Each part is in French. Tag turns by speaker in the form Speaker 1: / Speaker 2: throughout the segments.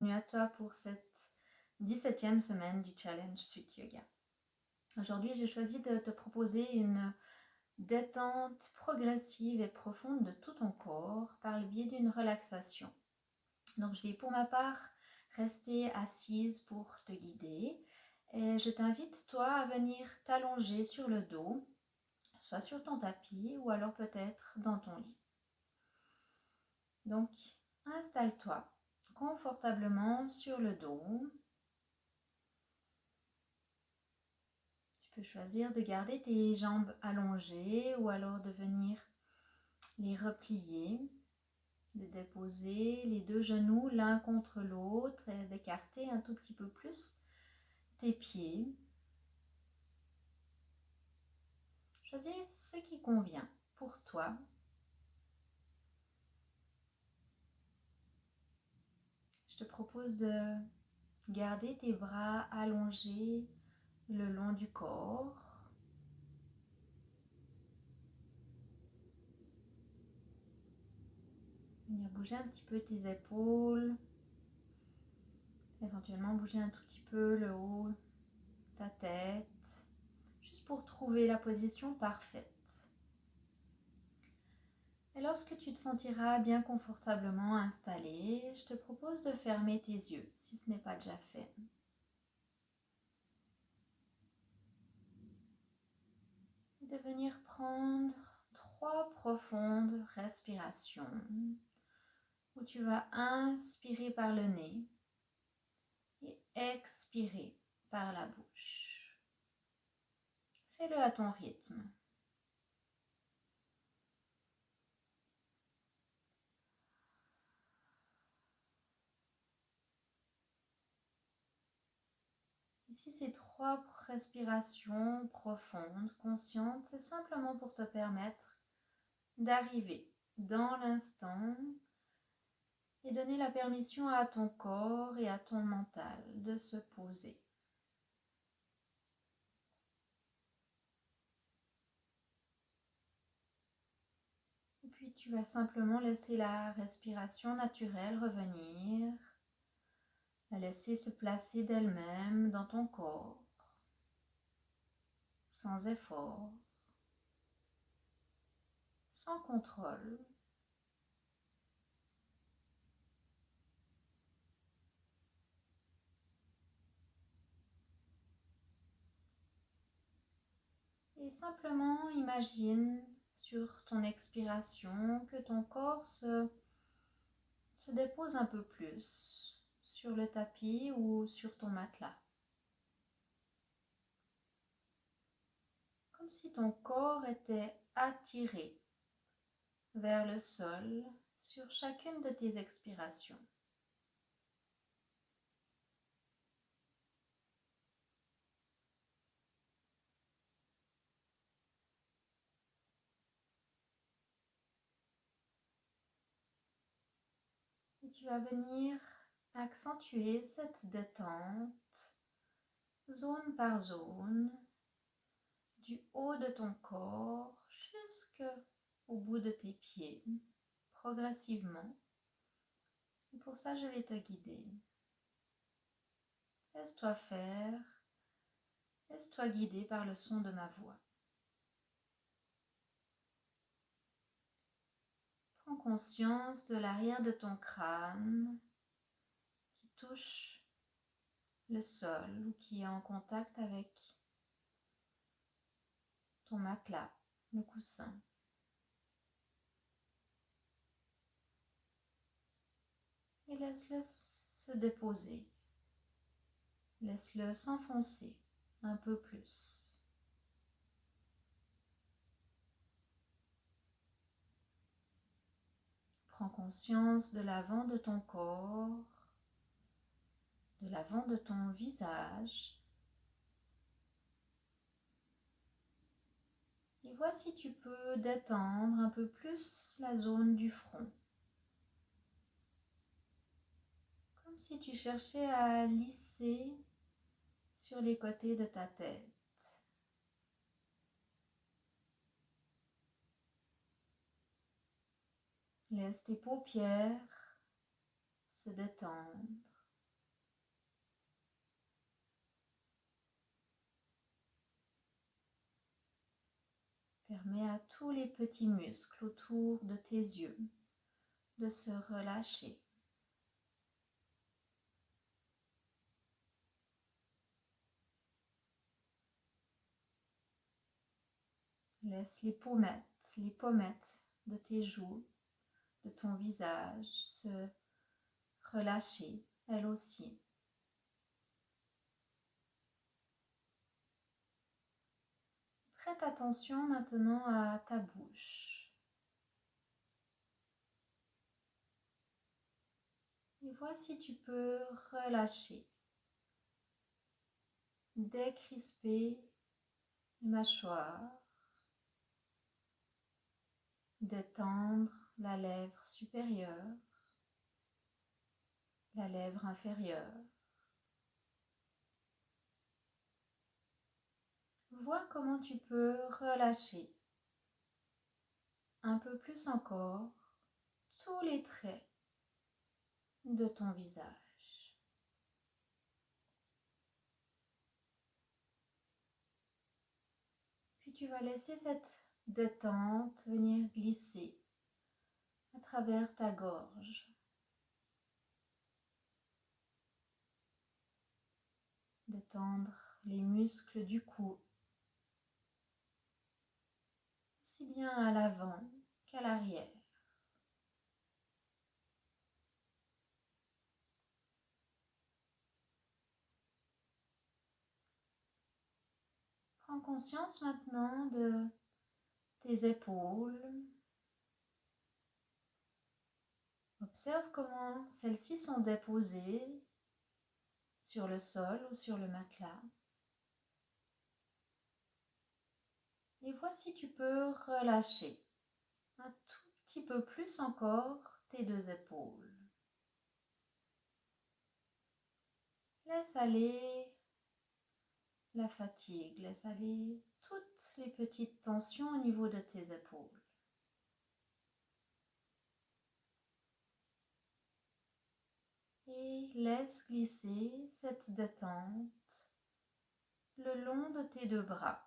Speaker 1: bienvenue à toi pour cette 17e semaine du Challenge Sweet Yoga. Aujourd'hui, j'ai choisi de te proposer une détente progressive et profonde de tout ton corps par le biais d'une relaxation. Donc, je vais pour ma part rester assise pour te guider et je t'invite, toi, à venir t'allonger sur le dos, soit sur ton tapis ou alors peut-être dans ton lit. Donc, installe-toi confortablement sur le dos. Tu peux choisir de garder tes jambes allongées ou alors de venir les replier, de déposer les deux genoux l'un contre l'autre et d'écarter un tout petit peu plus tes pieds. Choisis ce qui convient pour toi. Je te propose de garder tes bras allongés le long du corps. Venir bouger un petit peu tes épaules. Éventuellement bouger un tout petit peu le haut, ta tête. Juste pour trouver la position parfaite. Et lorsque tu te sentiras bien confortablement installé, je te propose de fermer tes yeux si ce n'est pas déjà fait. Et de venir prendre 3 profondes respirations où tu vas inspirer par le nez et expirer par la bouche. Fais-le à ton rythme. Ici, ces 3 respirations profondes, conscientes, c'est simplement pour te permettre d'arriver dans l'instant et donner la permission à ton corps et à ton mental de se poser. Et puis tu vas simplement laisser la respiration naturelle revenir, la laisser se placer d'elle-même dans ton corps, sans effort, sans contrôle. Et simplement imagine sur ton expiration que ton corps se dépose un peu plus sur le tapis ou sur ton matelas. Comme si ton corps était attiré vers le sol sur chacune de tes expirations. Et tu vas venir accentuer cette détente, zone par zone, du haut de ton corps jusqu'au bout de tes pieds, progressivement. Et pour ça, je vais te guider. Laisse-toi faire, laisse-toi guider par le son de ma voix. Prends conscience de l'arrière de ton crâne qui touche le sol ou qui est en contact avec ton matelas, le coussin. Et laisse-le se déposer. Laisse-le s'enfoncer un peu plus. Prends conscience de l'avant de ton corps, de l'avant de ton visage. Et vois si tu peux détendre un peu plus la zone du front. Comme si tu cherchais à lisser sur les côtés de ta tête. Laisse tes paupières se détendre. Permets à tous les petits muscles autour de tes yeux de se relâcher. Laisse les pommettes de tes joues, de ton visage se relâcher, elles aussi. Prête attention maintenant à ta bouche. Et vois si tu peux relâcher, décrisper les mâchoires, détendre la lèvre supérieure, la lèvre inférieure. Vois comment tu peux relâcher un peu plus encore tous les traits de ton visage. Puis tu vas laisser cette détente venir glisser à travers ta gorge. Détendre les muscles du cou, aussi bien à l'avant qu'à l'arrière. Prends conscience maintenant de tes épaules. Observe comment celles-ci sont déposées sur le sol ou sur le matelas. Et vois si tu peux relâcher un tout petit peu plus encore tes deux épaules. Laisse aller la fatigue, laisse aller toutes les petites tensions au niveau de tes épaules. Et laisse glisser cette détente le long de tes deux bras.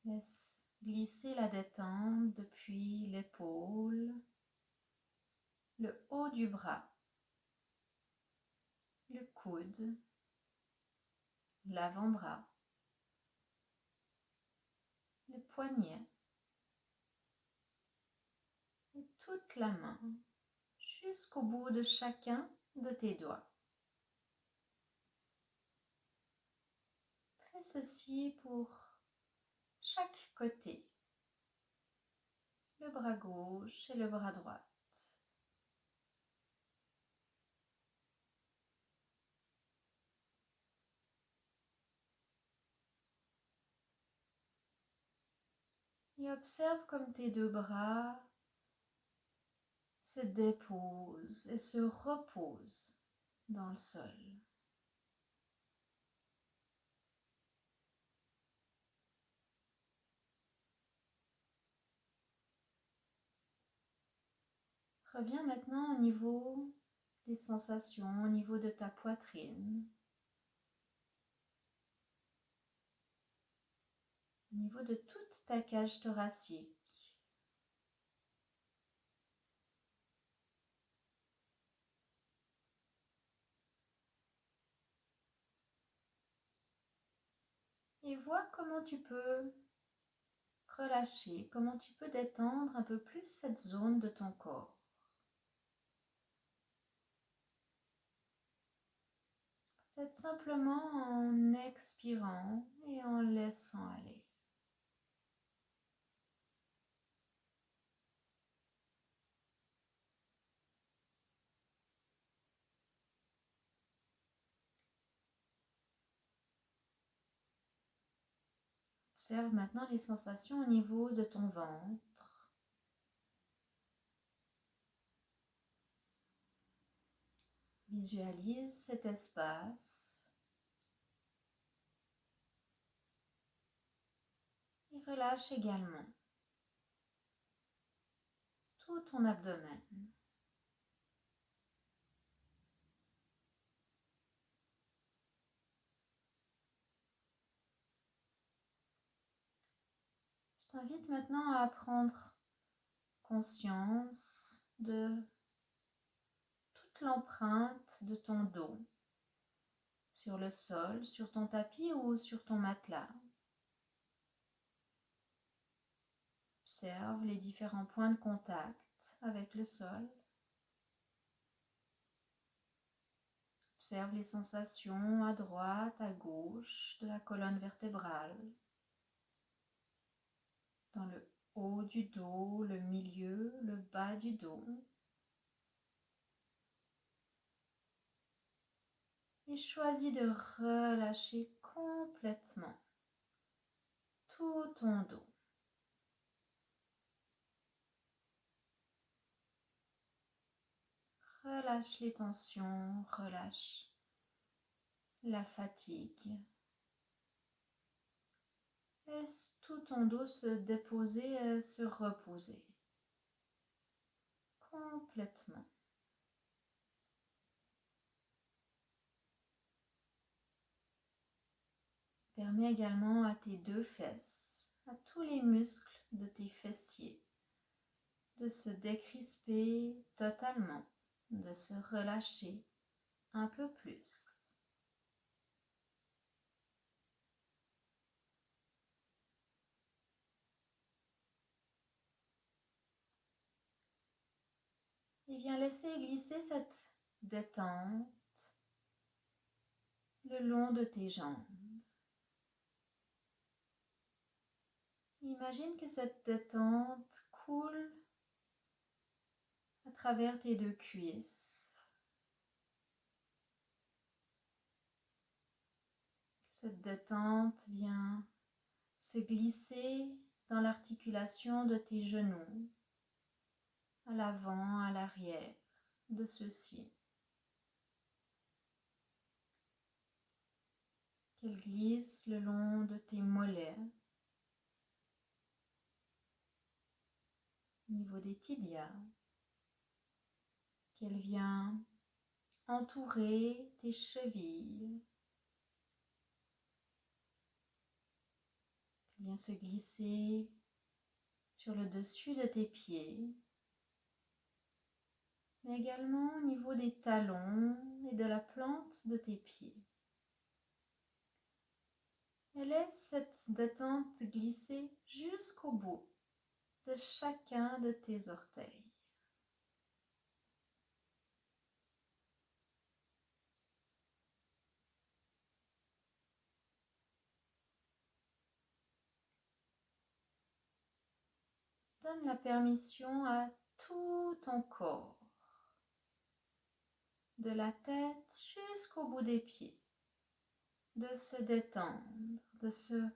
Speaker 1: Laisse glisser la détente depuis l'épaule, le haut du bras, le coude, l'avant-bras, le poignet et toute la main jusqu'au bout de chacun de tes doigts. Fais ceci pour chaque côté, le bras gauche et le bras droit. Et observe comme tes deux bras se déposent et se reposent dans le sol. Reviens maintenant au niveau des sensations, au niveau de ta poitrine, au niveau de toute ta cage thoracique. Et vois comment tu peux relâcher, comment tu peux détendre un peu plus cette zone de ton corps. Peut-être simplement en expirant et en laissant aller. Observe maintenant les sensations au niveau de ton ventre. Visualise cet espace et relâche également tout ton abdomen. t'invite maintenant à prendre conscience de toute l'empreinte de ton dos sur le sol, sur ton tapis ou sur ton matelas. Observe les différents points de contact avec le sol. Observe les sensations à droite, à gauche de la colonne vertébrale, dans le haut du dos, le milieu, le bas du dos. Et choisis de relâcher complètement tout ton dos. Relâche les tensions, relâche la fatigue. Laisse tout ton dos se déposer et se reposer complètement. Permets également à tes deux fesses, à tous les muscles de tes fessiers, de se décrisper totalement, de se relâcher un peu plus. Et viens laisser glisser cette détente le long de tes jambes. Imagine que cette détente coule à travers tes deux cuisses. Cette détente vient se glisser dans l'articulation de tes genoux, à l'avant, à l'arrière de ceux-ci. Qu'elle glisse le long de tes mollets, au niveau des tibias. Qu'elle vient entourer tes chevilles. Qu'elle vient se glisser sur le dessus de tes pieds, mais également au niveau des talons et de la plante de tes pieds. Et laisse cette détente glisser jusqu'au bout de chacun de tes orteils. Donne la permission à tout ton corps, de la tête jusqu'au bout des pieds, de se détendre, de se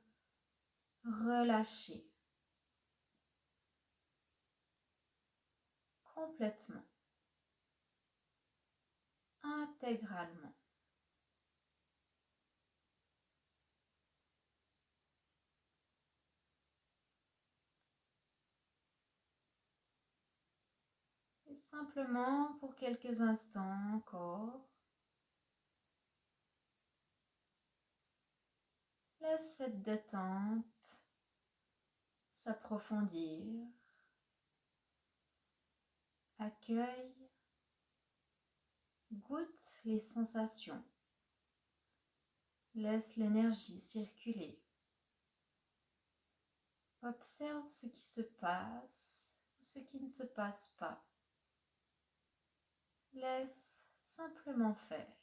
Speaker 1: relâcher complètement, intégralement. Et simplement pour quelques instants encore, laisse cette détente s'approfondir. Accueille, goûte les sensations. Laisse l'énergie circuler. Observe ce qui se passe ou ce qui ne se passe pas. Laisse simplement faire.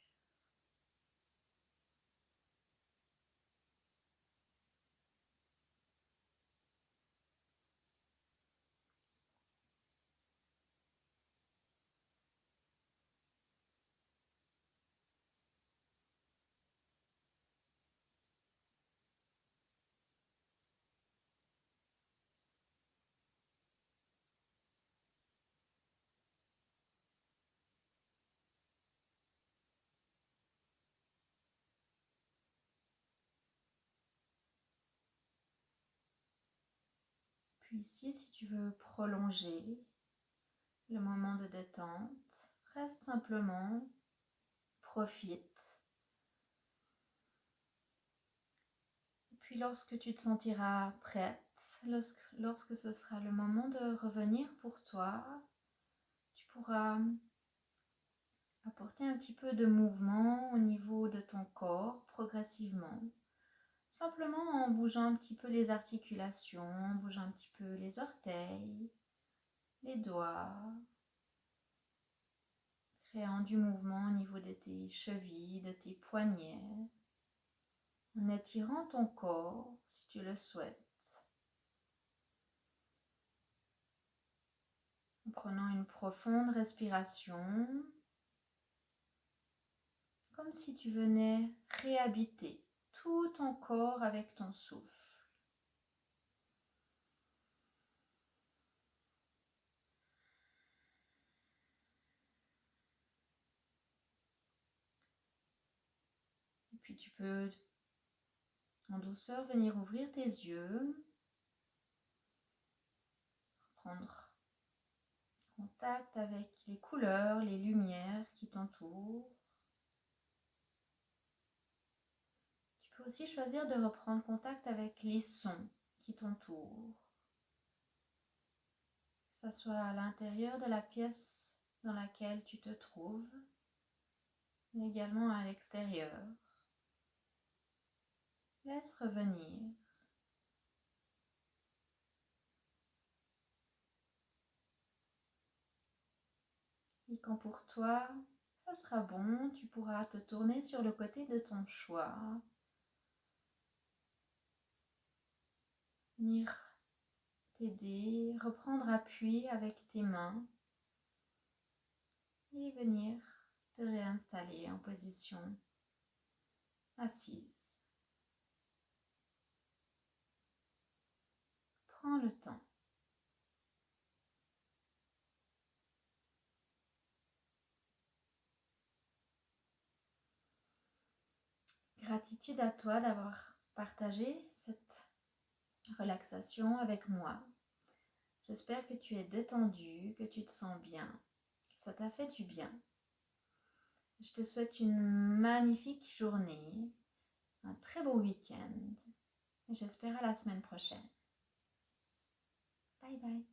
Speaker 1: Puis ici, si tu veux prolonger le moment de détente, reste simplement, profite. Puis lorsque tu te sentiras prête, lorsque ce sera le moment de revenir pour toi, tu pourras apporter un petit peu de mouvement au niveau de ton corps progressivement. Simplement en bougeant un petit peu les articulations, en bougeant un petit peu les orteils, les doigts, créant du mouvement au niveau de tes chevilles, de tes poignets, en étirant ton corps si tu le souhaites, en prenant une profonde respiration, comme si tu venais réhabiter tout ton corps avec ton souffle. Et puis tu peux en douceur venir ouvrir tes yeux, prendre contact avec les couleurs, les lumières qui t'entourent. Tu peux aussi choisir de reprendre contact avec les sons qui t'entourent, que ce soit à l'intérieur de la pièce dans laquelle tu te trouves, mais également à l'extérieur. Laisse revenir. Et quand pour toi, ça sera bon, tu pourras te tourner sur le côté de ton choix. Venir t'aider, reprendre appui avec tes mains et venir te réinstaller en position assise. Prends le temps. Gratitude à toi d'avoir partagé cette relaxation avec moi. J'espère que tu es détendu, que tu te sens bien, que ça t'a fait du bien. Je te souhaite une magnifique journée, un très beau week-end et j'espère à la semaine prochaine. Bye bye.